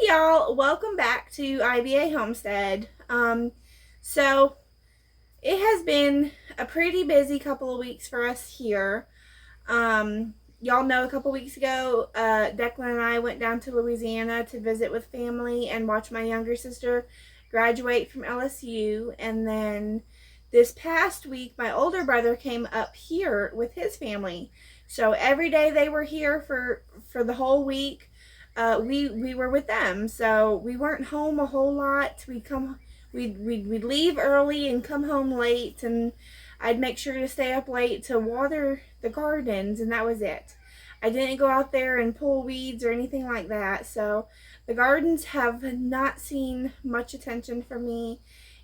y'all, welcome back to IBA Homestead. So it has been a pretty busy couple of weeks for us here. Y'all know a couple weeks ago, Declan and I went down to Louisiana to visit with family and watch my younger sister graduate from LSU. And then this past week, my older brother came up here with his family. So every day they were here for the whole week. We were with them, so we weren't home a whole lot. We'd leave early and come home late, and I'd make sure to stay up late to water the gardens, and that was it. I didn't go out there and pull weeds or anything like that, so the gardens have not seen much attention from me,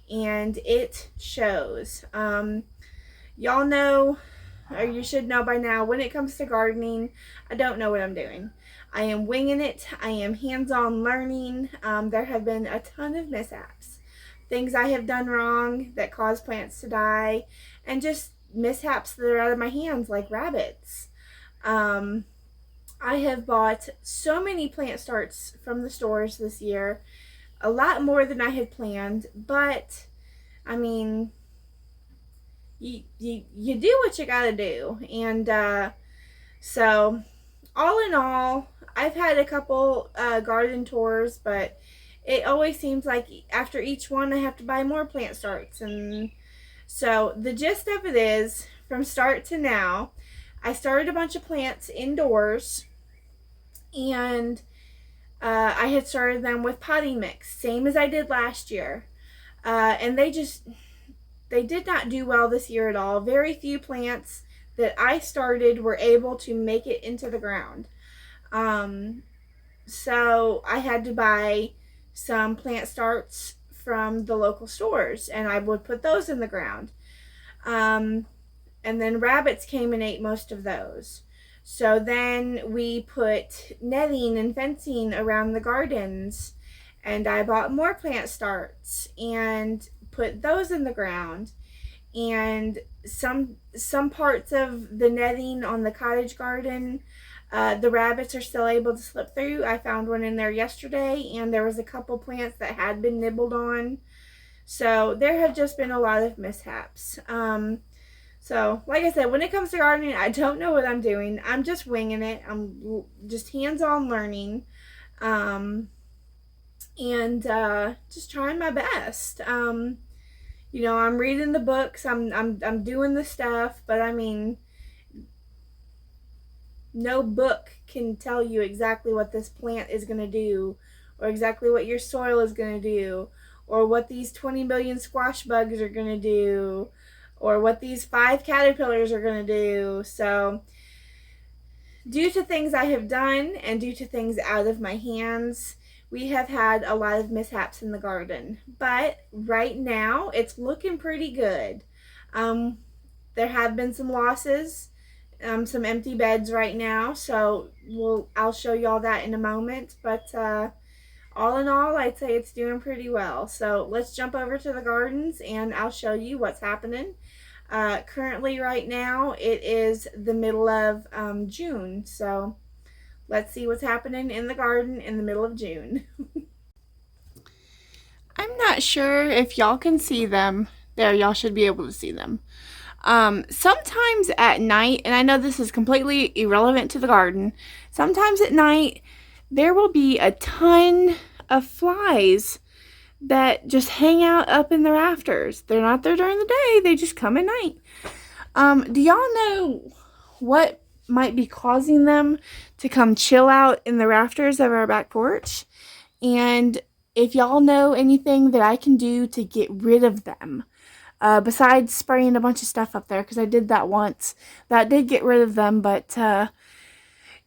and it shows. Y'all know, or you should know by now, when it comes to gardening, I don't know what I'm doing. I am winging it. I am hands-on learning. There have been a ton of mishaps. Things I have done wrong that cause plants to die, and just mishaps that are out of my hands, like rabbits. I have bought so many plant starts from the stores this year, a lot more than I had planned, but I mean, you do what you gotta do. And so all in all, I've had a couple garden tours, but it always seems like after each one I have to buy more plant starts. And so the gist of it is, from start to now, I started a bunch of plants indoors, and I had started them with potting mix, same as I did last year. And they did not do well this year at all. Very few plants that I started were able to make it into the ground. So I had to buy some plant starts from the local stores, and I would put those in the ground. And then rabbits came and ate most of those. So then we put netting and fencing around the gardens, and I bought more plant starts and put those in the ground. And some parts of the netting on the cottage garden, the rabbits are still able to slip through. I found one in there yesterday, and there was a couple plants that had been nibbled on. So there have just been a lot of mishaps. So like I said, when it comes to gardening, I don't know what I'm doing. I'm just winging it. I'm just hands-on learning, and just trying my best. You know, I'm reading the books, I'm doing the stuff, but I mean, no book can tell you exactly what this plant is going to do, or exactly what your soil is going to do, or what these 20 million squash bugs are going to do, or what these 5 caterpillars are going to do. So due to things I have done, and due to things out of my hands, we have had a lot of mishaps in the garden, but right now it's looking pretty good. There have been some losses, some empty beds right now, so I'll show y'all that in a moment, but all in all, I'd say it's doing pretty well. So let's jump over to the gardens, and I'll show you what's happening. Currently right now it is the middle of June, so let's see what's happening in the garden in the middle of June. I'm not sure if y'all can see them. There, y'all should be able to see them. Sometimes at night, and I know this is completely irrelevant to the garden, sometimes at night there will be a ton of flies that just hang out up in the rafters. They're not there during the day, they just come at night. Do y'all know what might be causing them to come chill out in the rafters of our back porch? And if y'all know anything that I can do to get rid of them, besides spraying a bunch of stuff up there, because I did that once, that did get rid of them, but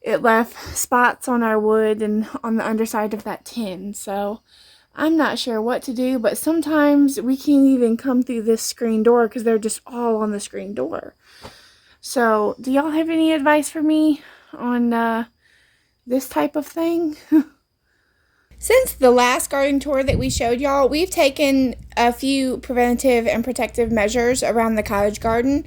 it left spots on our wood and on the underside of that tin. So I'm not sure what to do, but sometimes we can't even come through this screen door because they're just all on the screen door. So, do y'all have any advice for me on this type of thing? Since the last garden tour that we showed y'all, we've taken a few preventative and protective measures around the cottage garden.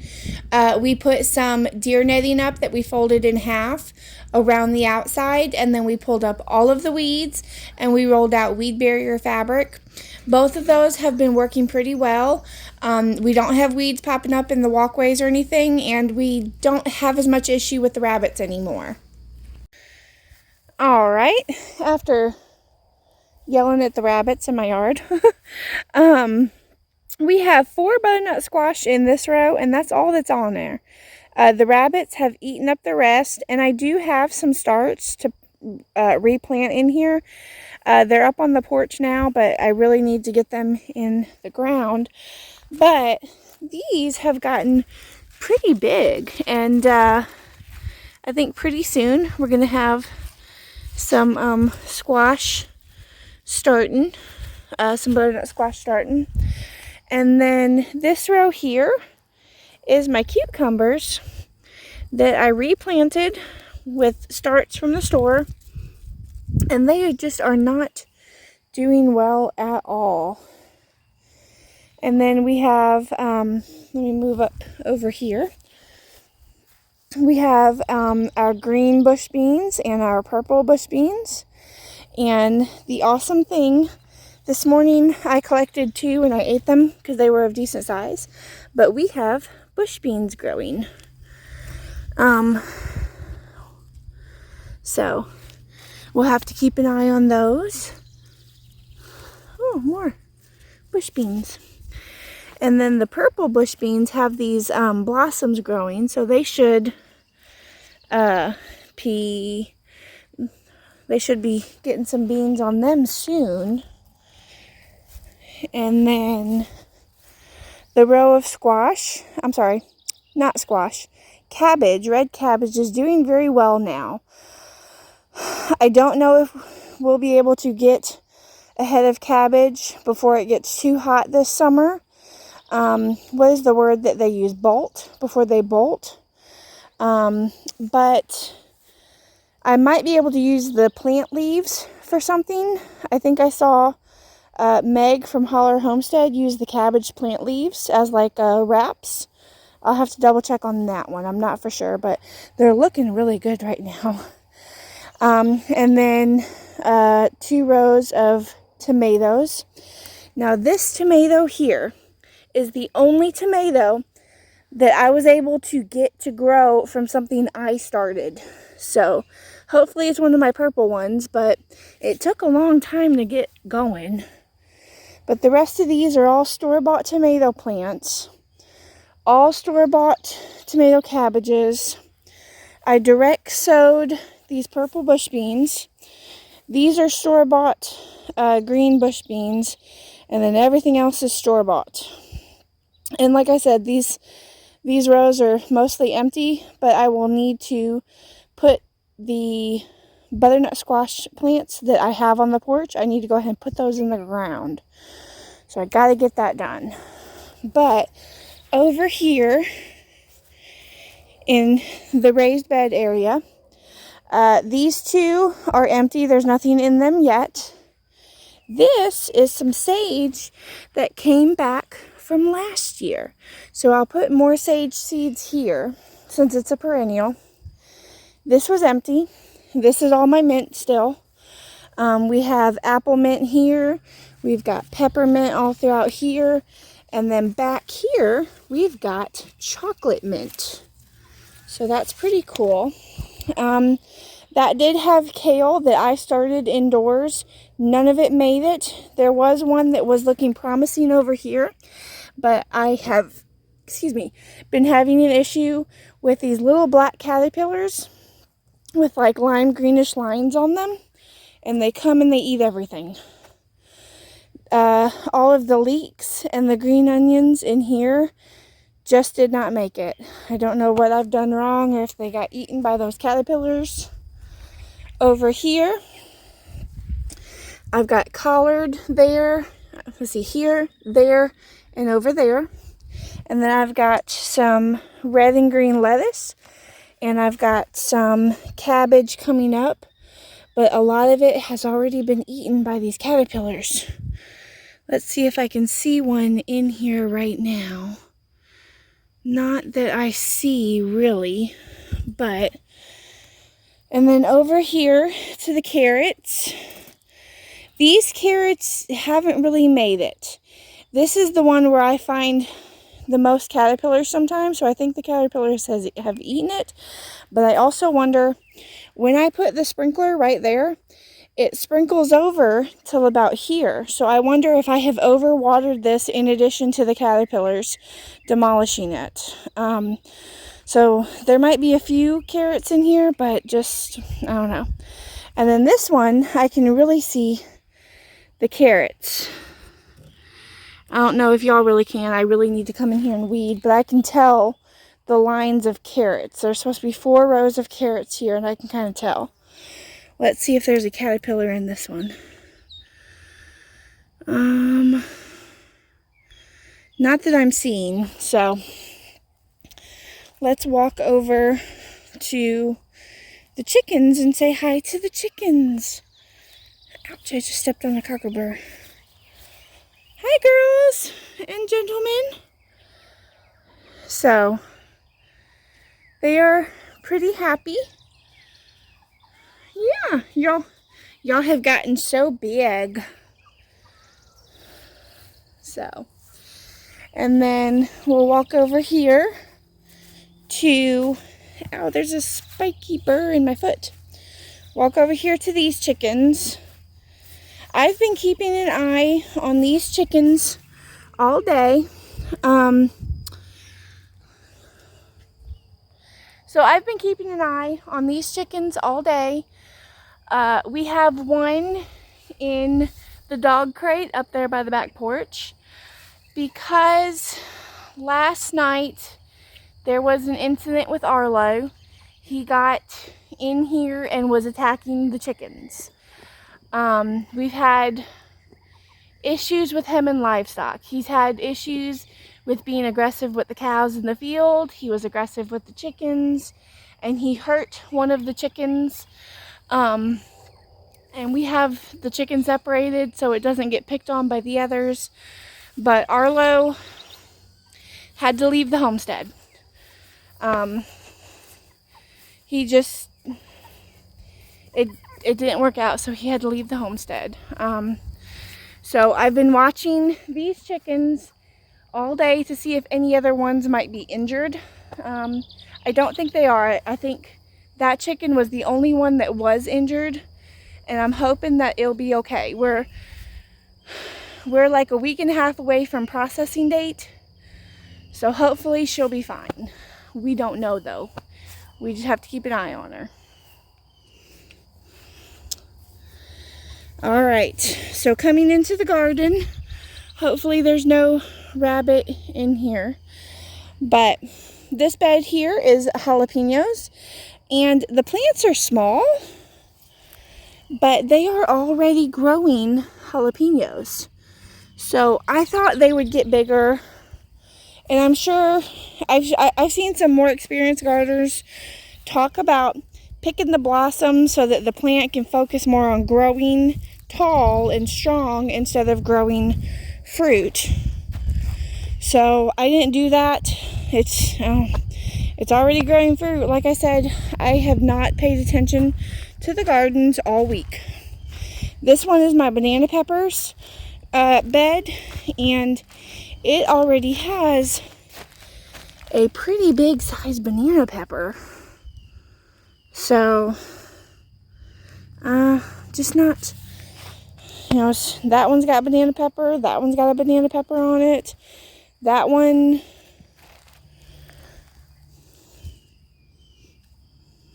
We put some deer netting up that we folded in half around the outside, and then we pulled up all of the weeds and we rolled out weed barrier fabric. Both of those have been working pretty well. We don't have weeds popping up in the walkways or anything, and we don't have as much issue with the rabbits anymore. All right, after yelling at the rabbits in my yard, we have 4 butternut squash in this row, and that's all that's on there. The rabbits have eaten up the rest, and I do have some starts to replant in here. They're up on the porch now, but I really need to get them in the ground. But these have gotten pretty big, and I think pretty soon we're going to have some squash starting, some butternut squash starting. And then this row here is my cucumbers that I replanted with starts from the store, and they just are not doing well at all. And then we have, let me move up over here. We have our green bush beans and our purple bush beans. And the awesome thing, this morning I collected 2 and I ate them because they were of decent size. But we have bush beans growing. So we'll have to keep an eye on those. Oh, more bush beans. And then the purple bush beans have these blossoms growing, so they should be getting some beans on them soon. And then the row of squash, I'm sorry, not squash, cabbage, red cabbage is doing very well now. I don't know if we'll be able to get ahead of cabbage before it gets too hot this summer. What is the word that they use? Bolt, before they bolt. But I might be able to use the plant leaves for something. I think I saw Meg from IBA Homestead use the cabbage plant leaves as like wraps. I'll have to double check on that one. I'm not for sure, but they're looking really good right now. And then 2 rows of tomatoes. Now this tomato here is the only tomato that I was able to get to grow from something I started. So hopefully it's one of my purple ones, but it took a long time to get going. But the rest of these are all store-bought tomato plants, all store-bought tomato cabbages. I direct sowed these purple bush beans. These are store-bought green bush beans, and then everything else is store-bought. And like I said, these rows are mostly empty, but I will need to put the butternut squash plants that I have on the porch, I need to go ahead and put those in the ground. So I got to get that done. But over here in the raised bed area, these 2 are empty. There's nothing in them yet. This is some sage that came back from last year. So I'll put more sage seeds here since it's a perennial. This was empty. This is all my mint still. We have apple mint here. We've got peppermint all throughout here. And then back here, we've got chocolate mint. So that's pretty cool. That did have kale that I started indoors. None of it made it. There was one that was looking promising over here, but I have, been having an issue with these little black caterpillars with like lime greenish lines on them, and they come and they eat everything. All of the leeks and the green onions in here just did not make it. I don't know what I've done wrong or if they got eaten by those caterpillars. Over here, I've got collard there. Let's see, here, there, and over there. And then I've got some red and green lettuce. And I've got some cabbage coming up. but a lot of it has already been eaten by these caterpillars. Let's see if I can see one in here right now. Not that I see really, but... And then over here to the carrots. These carrots haven't really made it. This is the one where I find the most caterpillars sometimes, so I think the caterpillars have eaten it. But I also wonder, when I put the sprinkler right there, it sprinkles over till about here. So I wonder if I have overwatered this in addition to the caterpillars demolishing it. So there might be a few carrots in here, but just, I don't know. And then this one, I can really see the carrots. I don't know if y'all really can. I really need to come in here and weed, but I can tell the lines of carrots. There's supposed to be 4 rows of carrots here, and I can kind of tell. Let's see if there's a caterpillar in this one. Not that I'm seeing, so let's walk over to the chickens and say hi to the chickens. Ouch, I just stepped on a cockabur. Hi, girls and gentlemen. So, they are pretty happy. Yeah, y'all have gotten so big. So, and then we'll walk over here to, oh, there's a spiky burr in my foot. Walk over here to these chickens. I've been keeping an eye on these chickens all day. So I've been keeping an eye on these chickens all day. We have one in the dog crate up there by the back porch because last night there was an incident with Arlo. He got in here and was attacking the chickens. We've had issues with him in livestock. He's had issues with being aggressive with the cows in the field. He was aggressive with the chickens, and he hurt one of the chickens. And we have the chicken separated so it doesn't get picked on by the others. But Arlo had to leave the homestead. It didn't work out, so he had to leave the homestead. So I've been watching these chickens all day to see if any other ones might be injured. I don't think they are. I think that chicken was the only one that was injured, and I'm hoping that it'll be okay. We're like a week and a half away from processing date, so hopefully she'll be fine. We don't know though. We just have to keep an eye on her. All right, so coming into the garden, hopefully there's no rabbit in here, but this bed here is jalapenos, and the plants are small, but they are already growing jalapenos. So I thought they would get bigger, and I'm sure I've seen some more experienced gardeners talk about picking the blossoms so that the plant can focus more on growing tall and strong instead of growing fruit. So I didn't do that. It's already growing fruit. Like I said, I have not paid attention to the gardens all week. This one is my banana peppers bed, and it already has a pretty big size banana pepper. So, just not, that one's got banana pepper, that one's got a banana pepper on it, that one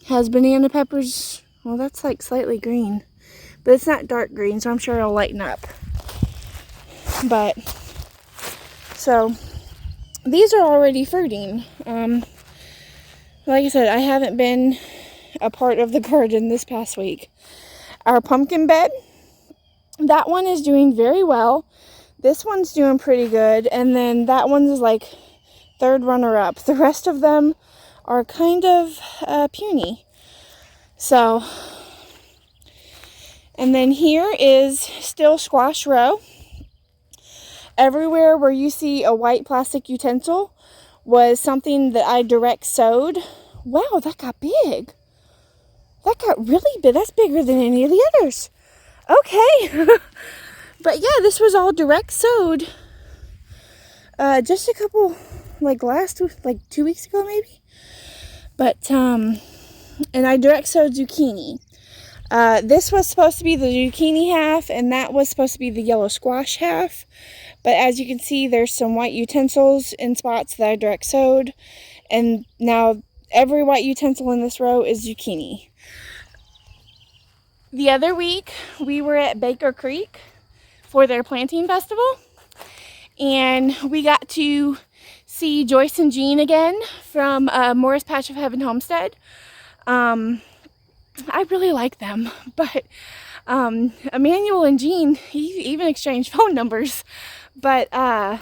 has banana peppers, well, that's like slightly green, but it's not dark green, so I'm sure it'll lighten up. But, so, these are already fruiting. Like I said, I haven't been a part of the garden this past week. Our pumpkin bed, that one is doing very well. This one's doing pretty good, and then that one's like third runner-up. The rest of them are kind of puny. So And then here is still squash row. Everywhere where you see a white plastic utensil was something that I direct sowed. Wow, that got big. That got really big. That's bigger than any of the others. Okay. But yeah, this was all direct sowed. Just a couple, like 2 weeks ago maybe. But, and I direct sowed zucchini. This was supposed to be the zucchini half, and that was supposed to be the yellow squash half. But as you can see, there's some white utensils in spots that I direct sowed. And now every white utensil in this row is zucchini. The other week, we were at Baker Creek for their planting festival. And we got to see Joyce and Jean again from Morris Patch of Heaven Homestead. I really like them, but Emmanuel and Jean, he even exchanged phone numbers. But I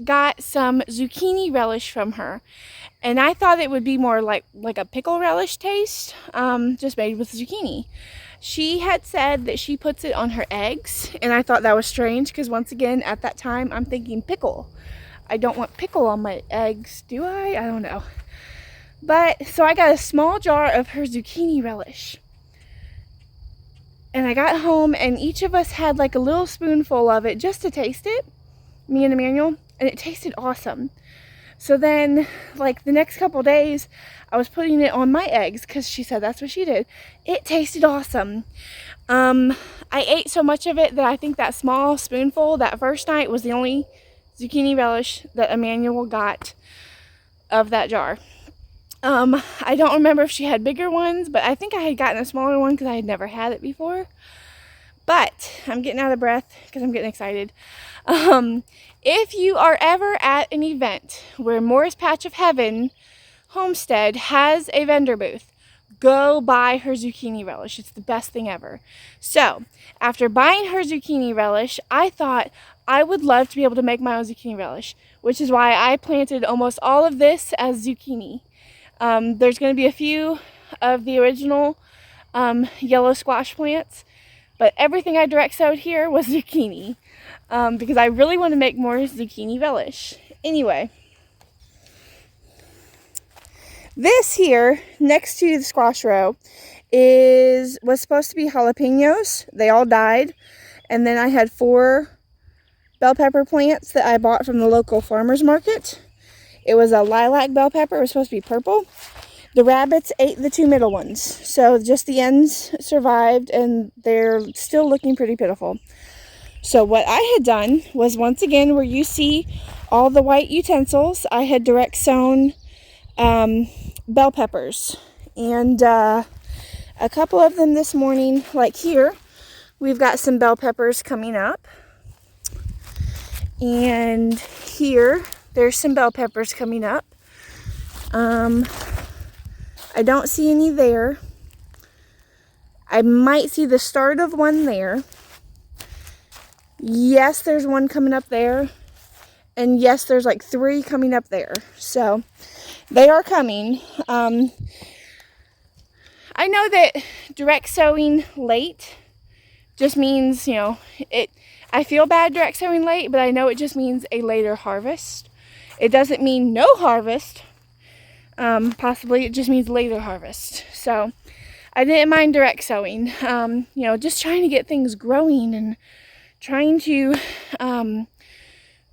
got some zucchini relish from her, and I thought it would be more like a pickle relish taste, just made with zucchini. She had said that she puts it on her eggs, and I thought that was strange because once again at that time I'm thinking pickle. I don't want pickle on my eggs, do I? I don't know. But so I got a small jar of her zucchini relish. And I got home, and each of us had like a little spoonful of it just to taste it, me and Emmanuel, and it tasted awesome. So then, like the next couple days, I was putting it on my eggs because she said that's what she did. It tasted awesome. I ate so much of it that I think that small spoonful that first night was the only zucchini relish that Emmanuel got of that jar. I don't remember if she had bigger ones, but I think I had gotten a smaller one because I had never had it before. But I'm getting out of breath because I'm getting excited. If you are ever at an event where Morris Patch of Heaven Homestead has a vendor booth, go buy her zucchini relish. It's the best thing ever. So after buying her zucchini relish, I thought I would love to be able to make my own zucchini relish, which is why I planted almost all of this as zucchini. There's going to be a few of the original yellow squash plants, but everything I direct sowed here was zucchini because I really want to make more zucchini relish. Anyway, this here next to the squash row was supposed to be jalapenos. They all died, and then I had 4 bell pepper plants that I bought from the local farmer's market. It was a lilac bell pepper. It was supposed to be purple. The rabbits ate the 2 middle ones, so just the ends survived, and they're still looking pretty pitiful. So what I had done was, once again, where you see all the white utensils, I had direct sown bell peppers, and a couple of them this morning, like here, we've got some bell peppers coming up, and here there's some bell peppers coming up. I don't see any there. I might see the start of one there. Yes, there's one coming up there. And yes, there's like 3 coming up there. So they are coming. I know that direct sowing late just means, I feel bad direct sowing late, but I know it just means a later harvest. It doesn't mean no harvest. Possibly it just means later harvest. So I didn't mind direct sowing. Just trying to get things growing and trying to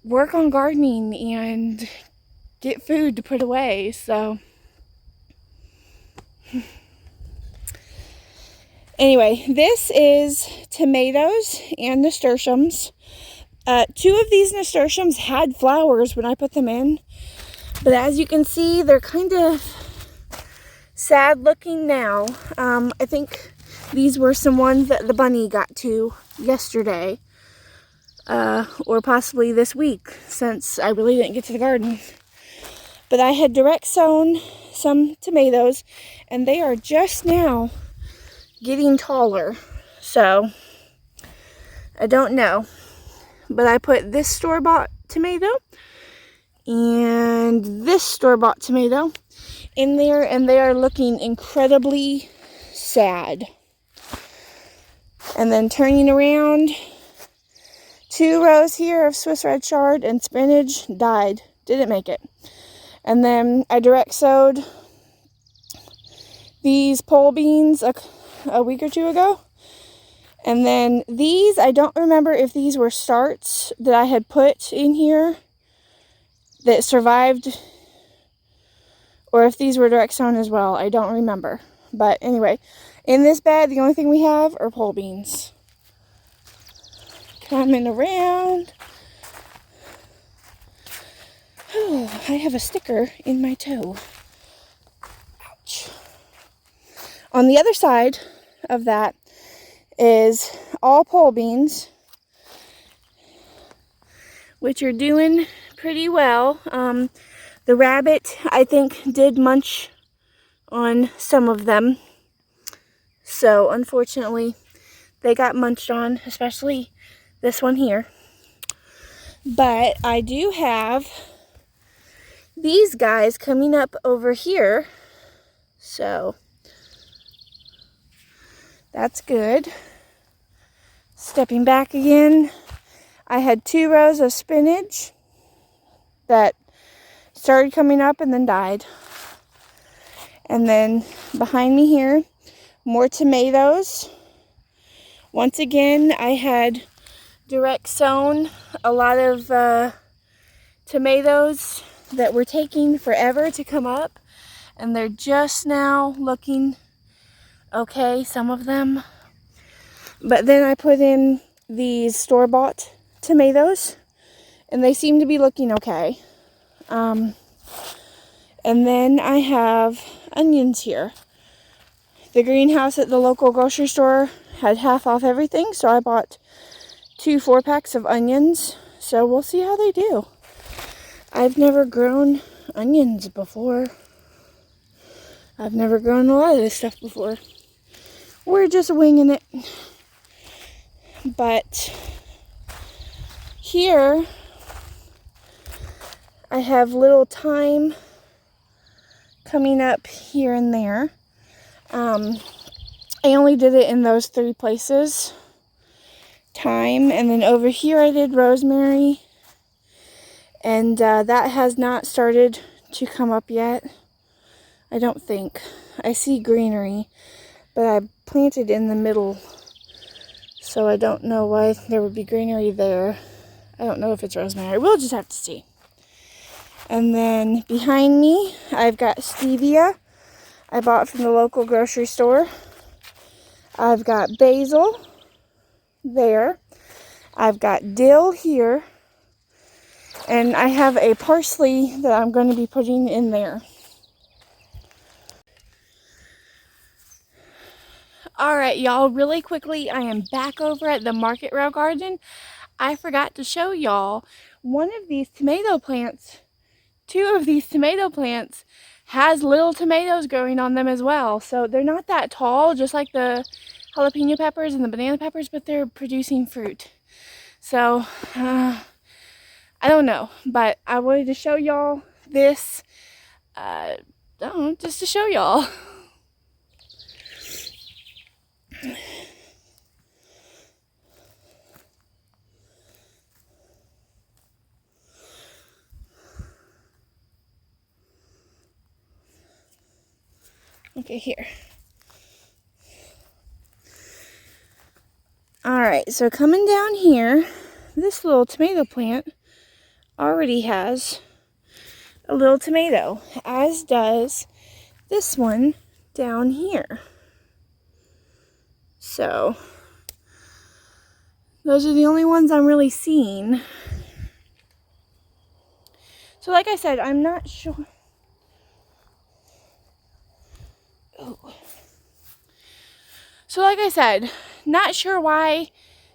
work on gardening and get food to put away. So anyway, this is tomatoes and nasturtiums. 2 of these nasturtiums had flowers when I put them in, but as you can see, they're kind of sad looking now. I think these were some ones that the bunny got to yesterday, or possibly this week, since I really didn't get to the garden. But I had direct sown some tomatoes, and they are just now getting taller. So I don't know. But I put this store-bought tomato and this store-bought tomato in there, and they are looking incredibly sad. And then turning around, 2 rows here of Swiss red chard and spinach died. Didn't make it. And then I direct sowed these pole beans a week or 2 ago. And then these, I don't remember if these were starts that I had put in here that survived, or if these were direct sown as well. I don't remember. But anyway, in this bed, the only thing we have are pole beans. Coming around. Oh, I have a sticker in my toe. Ouch. On the other side of that is all pole beans, which are doing pretty well. The rabbit, I think, did munch on some of them. So, unfortunately, they got munched on, especially this one here. But I do have these guys coming up over here. So, that's good. Stepping back again, I had 2 rows of spinach that started coming up and then died. And then behind me here, more tomatoes. Once again, I had direct sown a lot of tomatoes that were taking forever to come up, and they're just now looking okay, some of them. But then I put in these store-bought tomatoes, and they seem to be looking okay. And then I have onions here. The greenhouse at the local grocery store had half off everything, so I bought 2 4-packs of onions. So we'll see how they do. I've never grown onions before. I've never grown a lot of this stuff before. We're just winging it. But here I have little thyme coming up here and there. I only did it in those 3 places. Thyme, and then over here I did rosemary. And that has not started to come up yet. I don't think. I see greenery, but I planted in the middle, so I don't know why there would be greenery there. I don't know if it's rosemary. We'll just have to see. And then behind me, I've got stevia I bought from the local grocery store. I've got basil there. I've got dill here. And I have a parsley that I'm going to be putting in there. Alright, y'all, really quickly, I am back over at the Market Row Garden. I forgot to show y'all one of these tomato plants, 2 of these tomato plants, has little tomatoes growing on them as well. So they're not that tall, just like the jalapeno peppers and the banana peppers, but they're producing fruit. So, I don't know, but I wanted to show y'all this, I don't know, just to show y'all. Okay, here. Alright, so coming down here, this little tomato plant already has a little tomato, as does this one down here. So, those are the only ones I'm really seeing. So like I said, I'm not sure. Oh. So like I said, not sure why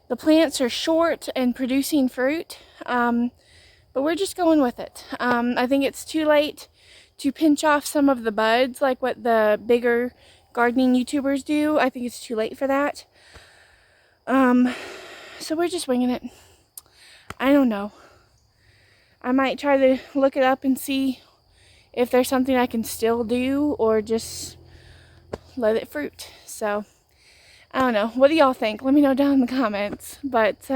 the plants are short and producing fruit, but we're just going with it. I think it's too late to pinch off some of the buds like what the bigger gardening YouTubers do. I think it's too late for that. So we're just winging it. I don't know. I might try to look it up and see if there's something I can still do, or just let it fruit. So I don't know. What do y'all think? Let me know down in the comments. But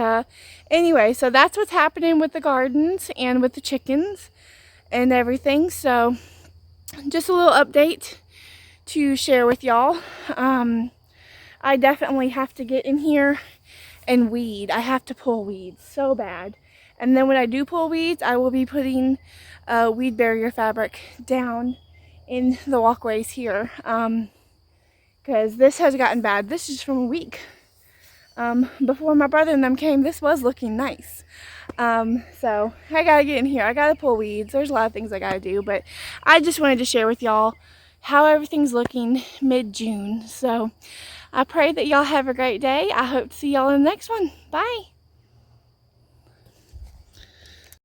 anyway, so that's what's happening with the gardens and with the chickens and everything. So just a little update to share with y'all. I definitely have to get in here and weed. I have to pull weeds so bad. And then when I do pull weeds, I will be putting weed barrier fabric down in the walkways here. Because this has gotten bad. This is from a week. Before my brother and them came, this was looking nice. So I gotta get in here. I gotta pull weeds. There's a lot of things I gotta do, but I just wanted to share with y'all how everything's looking mid-June. So I pray that y'all have a great day. I hope to see y'all in the next one. Bye.